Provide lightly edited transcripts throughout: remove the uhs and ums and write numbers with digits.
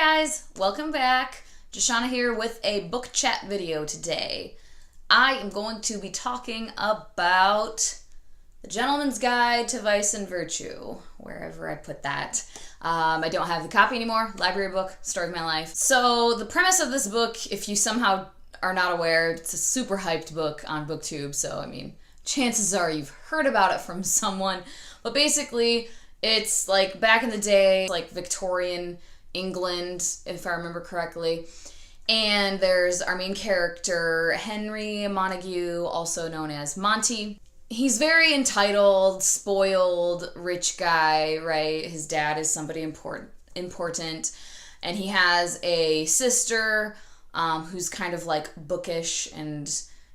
guys, welcome back. Joshana here with a book chat video today. I am going to be talking about The Gentleman's Guide to Vice and Virtue, wherever I put that. I don't have the copy anymore. Library book, story of my life. So the premise of this book, if you somehow are not aware, it's a super hyped book on BookTube, so I mean, chances are you've heard about it from someone. But basically, it's like back in the day, like Victorian England, if I remember correctly. And there's our main character, Henry Montague, also known as Monty. He's very entitled, spoiled, rich guy, right? His dad is somebody important. And he has a sister who's kind of like bookish and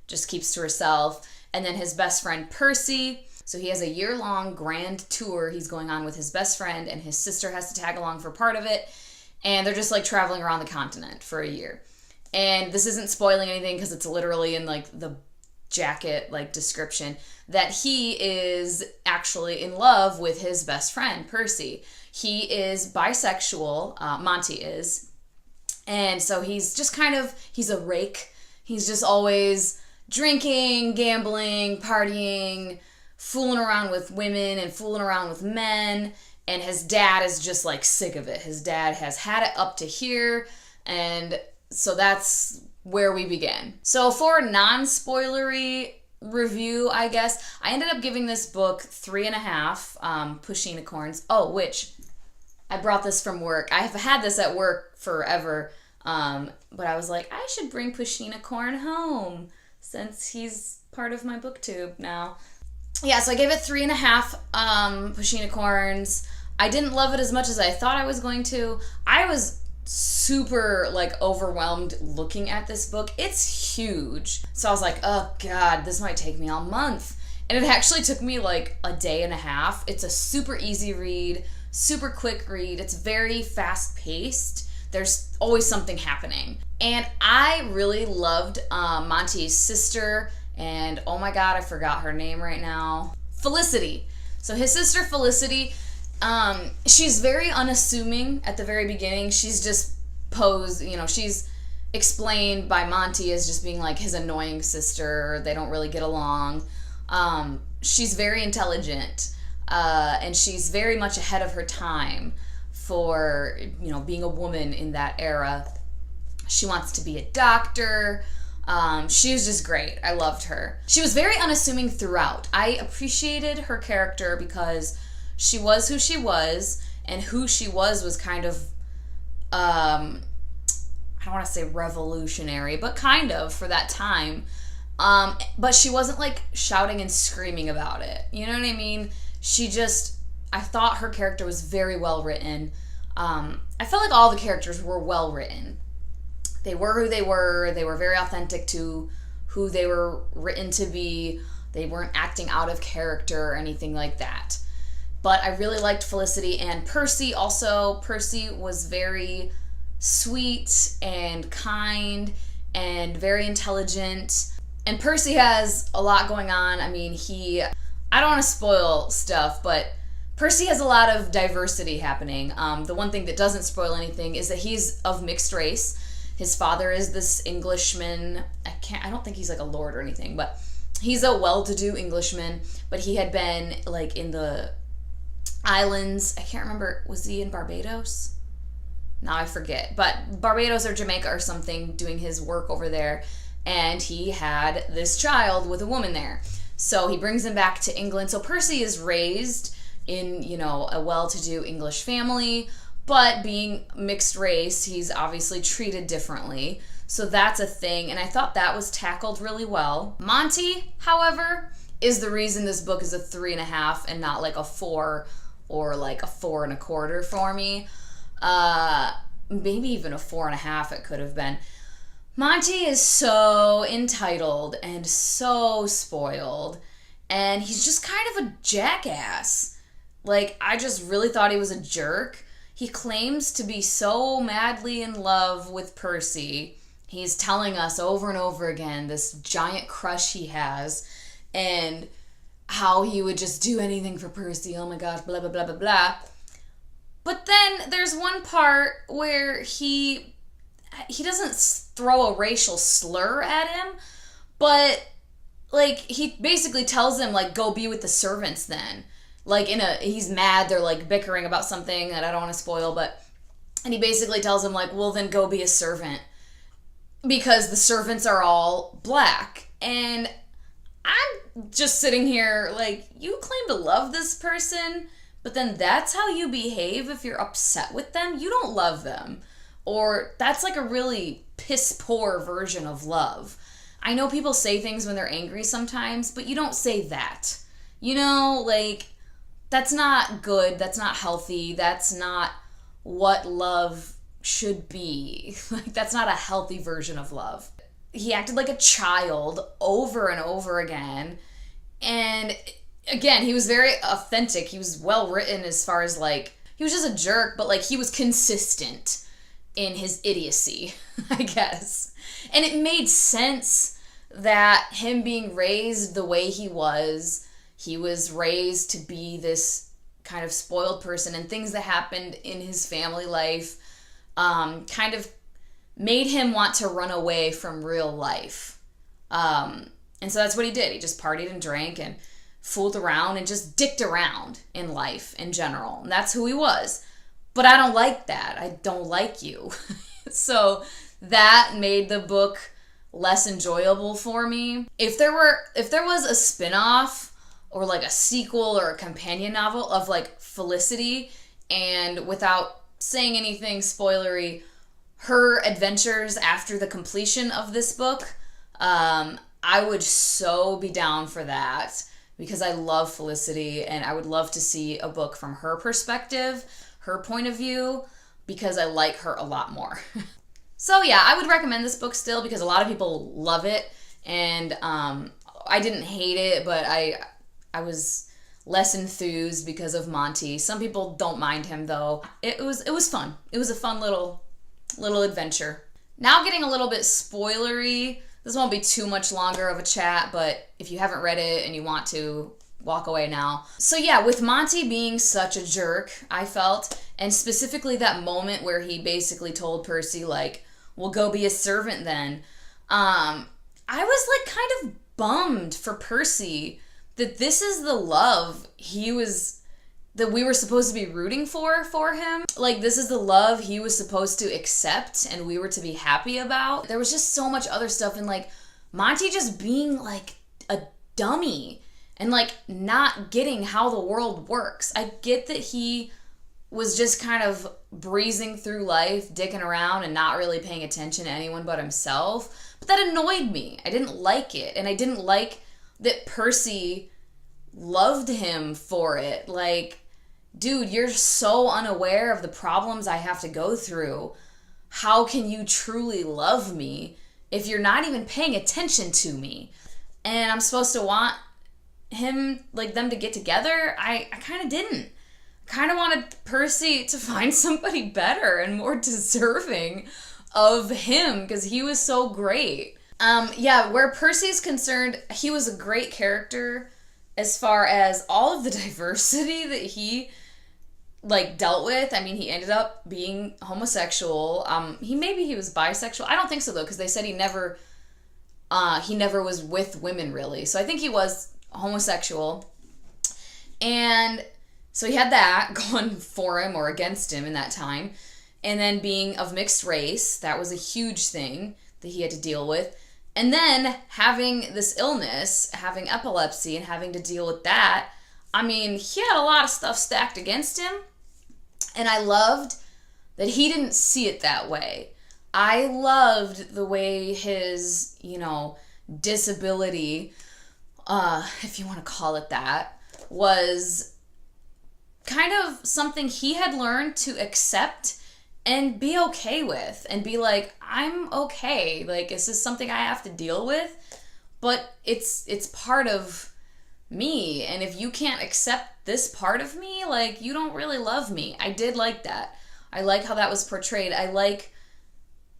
just keeps to herself. And then his best friend, Percy. So he has a year-long grand tour he's going on with his best friend, and his sister has to tag along for part of it. And they're just like traveling around the continent for a year. And this isn't spoiling anything because it's literally in like the jacket like description that he is actually in love with his best friend, Percy. He is bisexual, Monty is. And so he's just he's a rake. He's just always drinking, gambling, partying, fooling around with women and fooling around with men. And his dad is just like sick of it. His dad has had it up to here. And so that's where we begin. So for a non-spoilery review, I guess, I ended up giving this book 3.5 pushinicorns. Oh, which I brought this from work. I have had this at work forever. But I was like, I should bring pushinicorn home since he's part of my booktube now. Yeah, so I gave it 3.5 pushinicorns. I didn't love it as much as I thought I was going to. I was super like overwhelmed looking at this book. It's huge. So I was like, oh God, this might take me all month. And it actually took me like a day and a half. It's a super easy read, super quick read. It's very fast paced. There's always something happening. And I really loved Monty's sister. And oh my God, I forgot her name right now. Felicity. So his sister Felicity, she's very unassuming at the very beginning. She's just posed, she's explained by Monty as just being like his annoying sister. They don't really get along. She's very intelligent, and she's very much ahead of her time for, being a woman in that era. She wants to be a doctor. She was just great. I loved her. She was very unassuming throughout. I appreciated her character because she was who she was, and who she was kind of, I don't want to say revolutionary, but kind of for that time. But she wasn't like shouting and screaming about it. You know what I mean? I thought her character was very well written. I felt like all the characters were well written. They were who they were. They were very authentic to who they were written to be. They weren't acting out of character or anything like that. But I really liked Felicity and Percy also. Percy was very sweet and kind and very intelligent. And Percy has a lot going on. I mean, I don't want to spoil stuff, but Percy has a lot of diversity happening. The one thing that doesn't spoil anything is that he's of mixed race. His father is this Englishman. I don't think he's like a lord or anything, but he's a well-to-do Englishman. But he had been like in the islands. I can't remember. Was he in Barbados? Now I forget. But Barbados or Jamaica or something, doing his work over there. And he had this child with a woman there. So he brings him back to England. So Percy is raised in, a well-to-do English family. But being mixed race, he's obviously treated differently. So that's a thing. And I thought that was tackled really well. Monty, however, is the reason this book is a 3.5 and not like a 4 or like a 4.25 for me. Maybe even a 4.5 it could have been. Monty is so entitled and so spoiled. And he's just kind of a jackass. Like, I just really thought he was a jerk. He claims to be so madly in love with Percy. He's telling us over and over again this giant crush he has and how he would just do anything for Percy. Oh my gosh, blah, blah, blah, blah, blah. But then there's one part where he doesn't throw a racial slur at him, but like he basically tells him like go be with the servants then. Like he's mad, they're like bickering about something that I don't want to spoil, but and he basically tells him like, well then go be a servant because the servants are all black. And I'm just sitting here like, you claim to love this person, but then that's how you behave if you're upset with them? You don't love them. Or that's like a really piss poor version of love. I know people say things when they're angry sometimes, but you don't say that. You know, like, that's not good. That's not healthy. That's not what love should be. Like, that's not a healthy version of love. He acted like a child over and over again. And again, he was very authentic. He was well written as far as like, he was just a jerk, but like he was consistent in his idiocy, I guess. And it made sense that him being raised the way he was raised to be this kind of spoiled person, and things that happened in his family life kind of made him want to run away from real life. And so that's what he did. He just partied and drank and fooled around and just dicked around in life in general. And that's who he was. But I don't like that. I don't like you. So that made the book less enjoyable for me. If there was a spin-off or like a sequel or a companion novel of like Felicity, and without saying anything spoilery, her adventures after the completion of this book, I would so be down for that because I love Felicity and I would love to see a book from her perspective, her point of view, because I like her a lot more. So yeah, I would recommend this book still because a lot of people love it, and I didn't hate it, but I was less enthused because of Monty. Some people don't mind him though. It was fun. It was a fun little adventure. Now getting a little bit spoilery. This won't be too much longer of a chat, but if you haven't read it and you want to, walk away now. So yeah, with Monty being such a jerk, I felt, and specifically that moment where he basically told Percy like, well, go be a servant then. I was like kind of bummed for Percy that this is the love that we were supposed to be rooting for him. Like, this is the love he was supposed to accept and we were to be happy about. There was just so much other stuff, and like Monty just being like a dummy and like not getting how the world works. I get that he was just kind of breezing through life, dicking around and not really paying attention to anyone but himself. But that annoyed me. I didn't like it. And I didn't like that Percy loved him for it. Like, dude, you're so unaware of the problems I have to go through. How can you truly love me if you're not even paying attention to me? And I'm supposed to want him, like, them to get together? I kind of didn't. Kind of wanted Percy to find somebody better and more deserving of him because he was so great. Yeah, where Percy's concerned, he was a great character as far as all of the diversity that he like dealt with. I mean, he ended up being homosexual. Maybe he was bisexual. I don't think so though, because they said he never was with women really. So I think he was homosexual. And so he had that going for him or against him in that time. And then being of mixed race, that was a huge thing that he had to deal with. And then having this illness, having epilepsy and having to deal with that. I mean, he had a lot of stuff stacked against him. And I loved that he didn't see it that way. I loved the way his, disability, if you want to call it that, was kind of something he had learned to accept and be okay with and be like, I'm okay. Like, this is something I have to deal with, but it's part of me. And if you can't accept this part of me, like, you don't really love me. I did like that. I like how that was portrayed. I like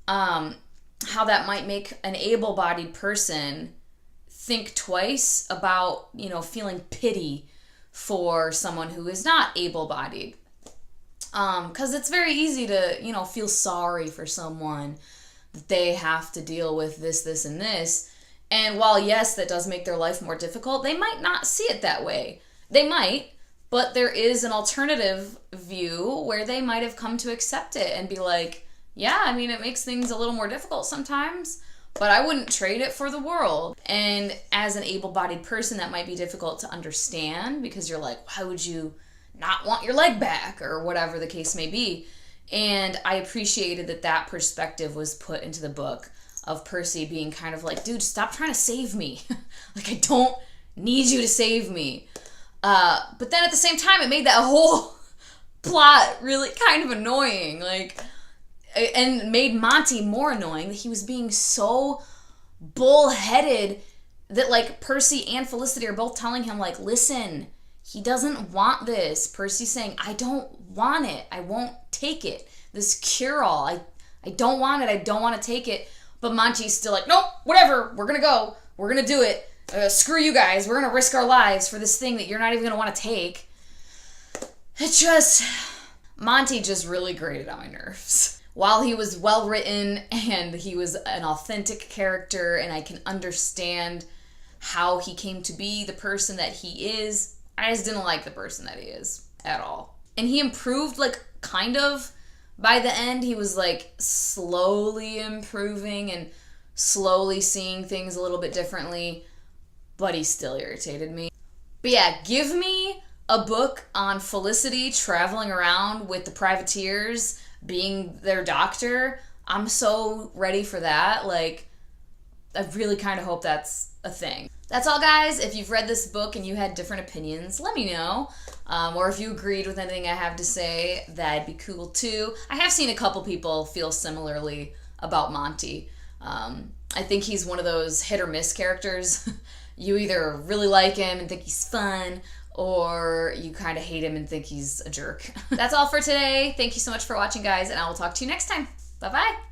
how that might make an able-bodied person think twice about, feeling pity for someone who is not able-bodied. Because it's very easy to, feel sorry for someone that they have to deal with this, and this. And while, yes, that does make their life more difficult, they might not see it that way. They might, but there is an alternative view where they might have come to accept it and be like, yeah, I mean, it makes things a little more difficult sometimes, but I wouldn't trade it for the world. And as an able-bodied person, that might be difficult to understand because you're like, why would you not want your leg back, or whatever the case may be. And I appreciated that perspective was put into the book, of Percy being kind of like, dude, stop trying to save me. Like, I don't need you to save me. But then at the same time, it made that whole plot really kind of annoying. Like, and made Monty more annoying, that he was being so bullheaded that, like, Percy and Felicity are both telling him, like, listen, he doesn't want this. Percy's saying, I don't want it. I won't take it. This cure-all, I don't want it. I don't want to take it. But Monty's still like, nope, whatever. We're going to go. We're going to do it. Screw you guys. We're going to risk our lives for this thing that you're not even going to want to take. Monty just really grated on my nerves. While he was well written and he was an authentic character and I can understand how he came to be the person that he is, I just didn't like the person that he is at all. And he improved, like, kind of. By the end, he was, like, slowly improving and slowly seeing things a little bit differently, but he still irritated me. But yeah, give me a book on Felicity traveling around with the privateers, being their doctor. I'm so ready for that. Like, I really kind of hope that's a thing. That's all, guys. If you've read this book and you had different opinions, let me know. Or if you agreed with anything I have to say, that'd be cool too. I have seen a couple people feel similarly about Monty. I think he's one of those hit or miss characters. You either really like him and think he's fun, or you kind of hate him and think he's a jerk. That's all for today. Thank you so much for watching, guys, and I will talk to you next time. Bye-bye.